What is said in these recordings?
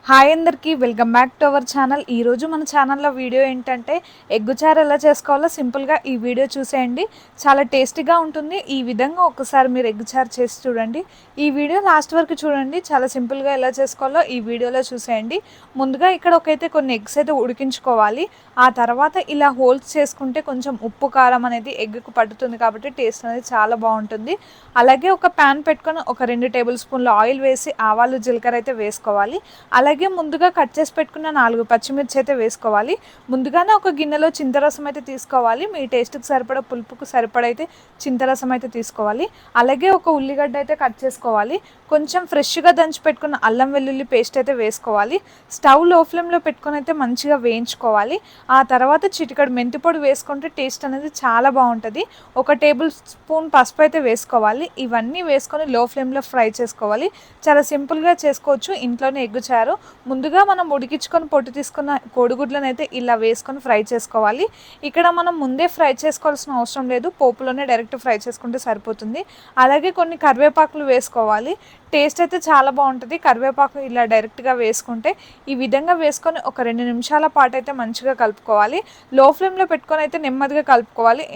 Hi అందరికీ welcome back to our channel. ఈరోజు మన ఛానల్లో వీడియో ఏంటంటే ఎగ్గు చారు ఎలా చేసుకోవాలో సింపుల్గా ఈ వీడియో చూసేయండి. చాలా టేస్టీగా ఉంటుంది. ఈ విధంగా ఒకసారి మీరు ఎగ్గు చారు చేసి చూడండి. ఈ వీడియో లాస్ట్ వరకు చూడండి. చాలా సింపుల్గా ఎలా చేసుకోవాలో ఈ వీడియోలో చూసేయండి. ముందుగా ఇక్కడ కొన్ని ఎగ్స్ అయితే ఉడికించుకోవాలి. ఆ తర్వాత ఇలా హోల్స్ చేసుకుంటే కొంచెం ఉప్పు కారం అనేది ఎగ్గుకు పడుతుంది కాబట్టి టేస్ట్ అనేది చాలా బాగుంటుంది. అలాగే ఒక ప్యాన్ పెట్టుకొని ఒక 2 టేబుల్ స్పూన్లు ఆయిల్ వేసి ఆవాలు జీలకర్ర అయితే వేసుకోవాలి. అలాగే ముందుగా కట్ చేసి పెట్టుకున్న 4 పచ్చిమిర్చి అయితే వేసుకోవాలి. ముందుగానే ఒక గిన్నెలో చింతరసం అయితే తీసుకోవాలి. మీ టేస్ట్కి సరిపడా పులుపుకు సరిపడా అయితే చింతరసం అయితే తీసుకోవాలి. అలాగే ఒక ఉల్లిగడ్డ అయితే కట్ చేసుకోవాలి. కొంచెం ఫ్రెష్గా దంచి పెట్టుకున్న అల్లం వెల్లుల్లి పేస్ట్ అయితే వేసుకోవాలి. స్టవ్ లో ఫ్లేమ్లో పెట్టుకొని అయితే మంచిగా వేయించుకోవాలి. ఆ తర్వాత చిటికెడు మెంతి పొడి వేసుకుంటే టేస్ట్ అనేది చాలా బాగుంటుంది. 1 టేబుల్ స్పూన్ పసుపు అయితే వేసుకోవాలి. ఇవన్నీ వేసుకొని లో ఫ్లేమ్లో ఫ్రై చేసుకోవాలి. చాలా సింపుల్గా చేసుకోవచ్చు ఇంట్లోనే ఎగ్గు చారు. ముందుగా మనం ఉడికించుకొని పొట్టు తీసుకున్న కోడిగుడ్లను అయితే ఇలా వేసుకొని ఫ్రై చేసుకోవాలి. ఇక్కడ మనం ముందే ఫ్రై చేసుకోవాల్సిన అవసరం లేదు, పోపులోనే డైరెక్ట్ ఫ్రై చేసుకుంటే సరిపోతుంది. అలాగే కొన్ని కరివేపాకులు వేసుకోవాలి. టేస్ట్ అయితే చాలా బాగుంటుంది. కరివేపాకు ఇలా డైరెక్ట్గా వేసుకుంటే ఈ విధంగా వేసుకొని ఒక 2 నిమిషాల పాటు అయితే మంచిగా కలుపుకోవాలి. లో ఫ్లేమ్లో పెట్టుకొని అయితే నెమ్మదిగా కలుపుకోవాలి.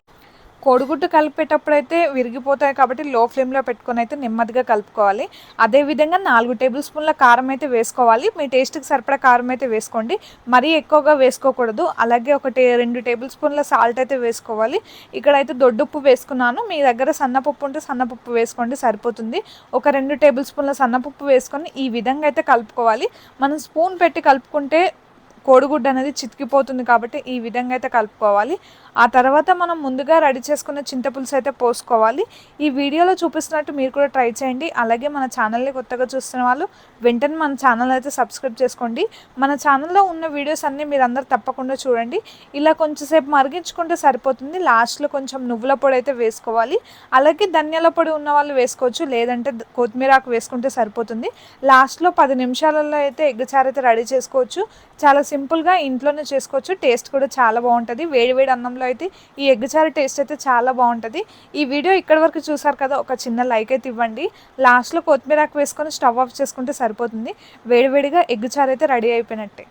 కోడిగుడ్డు కలిపేటప్పుడు అయితే విరిగిపోతాయి కాబట్టి లో ఫ్లేమ్లో పెట్టుకొని అయితే నెమ్మదిగా కలుపుకోవాలి. అదేవిధంగా 4 టేబుల్ స్పూన్ల కారం అయితే వేసుకోవాలి. మీ టేస్ట్కి సరిపడా కారం అయితే వేసుకోండి, మరీ ఎక్కువగా వేసుకోకూడదు. అలాగే 2 టేబుల్ స్పూన్ల సాల్ట్ అయితే వేసుకోవాలి. ఇక్కడైతే దొడ్డుప్పు వేసుకున్నాను. మీ దగ్గర సన్నపప్పు ఉంటే సన్నపప్పు వేసుకోండి, సరిపోతుంది. ఒక 2 టేబుల్ స్పూన్ల సన్నపప్పు వేసుకొని ఈ విధంగా అయితే కలుపుకోవాలి. మనం స్పూన్ పెట్టి కలుపుకుంటే కోడిగుడ్డు అనేది చితికిపోతుంది కాబట్టి ఈ విధంగా అయితే కలుపుకోవాలి. ఆ తర్వాత మనం ముందుగా రెడీ చేసుకున్న చింతపులుసు అయితే పోసుకోవాలి. ఈ వీడియోలో చూపిస్తున్నట్టు మీరు కూడా ట్రై చేయండి. అలాగే మన ఛానల్ని కొత్తగా చూస్తున్న వాళ్ళు వెంటనే మన ఛానల్ అయితే సబ్స్క్రైబ్ చేసుకోండి. మన ఛానల్లో ఉన్న వీడియోస్ అన్నీ మీరు అందరు తప్పకుండా చూడండి. ఇలా కొంచెంసేపు మరిగించుకుంటే సరిపోతుంది. లాస్ట్లో కొంచెం నువ్వుల పొడి అయితే వేసుకోవాలి. అలాగే ధనియాల పొడి ఉన్న వాళ్ళు వేసుకోవచ్చు, లేదంటే కొత్తిమీర ఆకు వేసుకుంటే సరిపోతుంది. లాస్ట్లో 10 నిమిషాలలో అయితే ఎగ్ చారు అయితే రెడీ చేసుకోవచ్చు. చాలా సింపుల్గా ఇంట్లోనే చేసుకోవచ్చు. టేస్ట్ కూడా చాలా బాగుంటుంది. వేడివేడి అన్నంలో అయితే ఈ ఎగ్ చారు టేస్ట్ అయితే చాలా బాగుంటుంది. ఈ వీడియో ఇక్కడ వరకు చూసారు కదా, ఒక చిన్న లైక్ అయితే ఇవ్వండి. లాస్ట్లో కొత్తిమీర ఆకు వేసుకొని స్టవ్ ఆఫ్ చేసుకుంటే సరిపోతుంది. వేడివేడిగా ఎగ్ చారు అయితే రెడీ అయిపోయినట్టే.